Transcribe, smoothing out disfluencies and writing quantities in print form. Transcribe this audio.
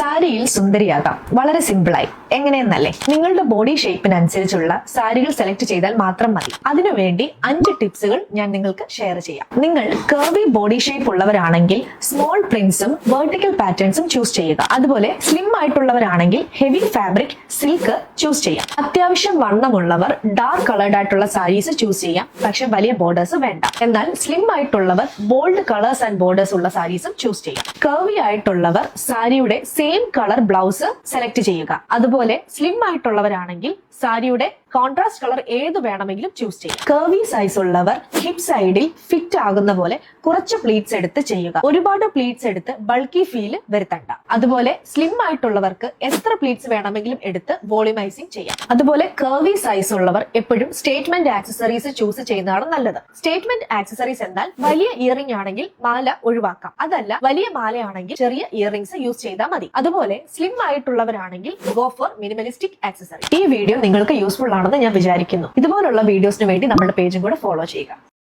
സാരിയിൽ സുന്ദരിയാകാം വളരെ സിമ്പിളായി. എങ്ങനെയെന്നല്ലേ? നിങ്ങളുടെ ബോഡി ഷേപ്പിനനുസരിച്ചുള്ള സാരികൾ സെലക്ട് ചെയ്താൽ മാത്രം മതി. അതിനുവേണ്ടി 5 ടിപ്സുകൾ ഞാൻ നിങ്ങൾക്ക് ഷെയർ ചെയ്യാം. നിങ്ങൾ കർവി ബോഡി ഷേപ്പ് ഉള്ളവരാണെങ്കിൽ സ്മോൾ പ്രിന്റ്സും വെർട്ടിക്കൽ പാറ്റേൺസും ചൂസ് ചെയ്യുക. അതുപോലെ സ്ലിം ആയിട്ടുള്ളവരാണെങ്കിൽ ഹെവി ഫാബ്രിക്, സിൽക്ക് ചൂസ് ചെയ്യാം. അത്യാവശ്യം വണ്ണമുള്ളവർ ഡാർക്ക് കളേർഡ് ആയിട്ടുള്ള സാരീസ് ചൂസ് ചെയ്യാം, പക്ഷെ വലിയ ബോർഡേഴ്സ് വേണ്ട. എന്നാൽ സ്ലിം ആയിട്ടുള്ളവർ ബോൾഡ് കളേഴ്സ് ആൻഡ് ബോർഡേഴ്സ് ഉള്ള സാരീസും ചൂസ് ചെയ്യാം. കർവി ആയിട്ടുള്ളവർ സാരിയുടെ സെയിം കളർ ബ്ലൗസ് സെലക്ട് ചെയ്യുക. അതുപോലെ സ്ലിം ആയിട്ടുള്ളവരാണെങ്കിൽ സാരിയുടെ കോൺട്രാസ്റ്റ് കളർ ഏത് വേണമെങ്കിലും ചൂസ് ചെയ്യാം. കർവി സൈസ് ഉള്ളവർ ഹിപ്പ് സൈഡിൽ ഫിറ്റ് ആകുന്ന പോലെ കുറച്ച് പ്ലീറ്റ്സ് എടുത്ത് ചെയ്യുക. ഒരുപാട് പ്ലീറ്റ്സ് എടുത്ത് ബൾക്കി ഫീൽ വരുത്തണ്ട. അതുപോലെ സ്ലിം ആയിട്ടുള്ളവർക്ക് എത്ര പ്ലീറ്റ്സ് വേണമെങ്കിലും എടുത്ത് വോളിമൈസിങ് ചെയ്യാം. അതുപോലെ കർവി സൈസ് ഉള്ളവർ എപ്പോഴും സ്റ്റേറ്റ്മെന്റ് ആക്സസറീസ് ചൂസ് ചെയ്യുന്നതാണ് നല്ലത്. സ്റ്റേറ്റ്മെന്റ് ആക്സസറീസ് എന്നാൽ വലിയ ഇയറിംഗ് ആണെങ്കിൽ മാല ഒഴിവാക്കാം. അതല്ല, വലിയ മാലയാണെങ്കിൽ ചെറിയ ഇയറിംഗ്സ് യൂസ് ചെയ്താൽ മതി. അതുപോലെ സ്ലിം ആയിട്ടുള്ളവരാണെങ്കിൽ ഗോ ഫോർ മിനിമലിസ്റ്റിക് ആക്സസറി. ഈ വീഡിയോ നിങ്ങൾക്ക് യൂസ്ഫുൾ ആണെന്ന് ഞാൻ വിചാരിക്കുന്നു. ഇതുപോലുള്ള വീഡിയോസിന് വേണ്ടി നമ്മുടെ പേജും കൂടെ ഫോളോ ചെയ്യുക.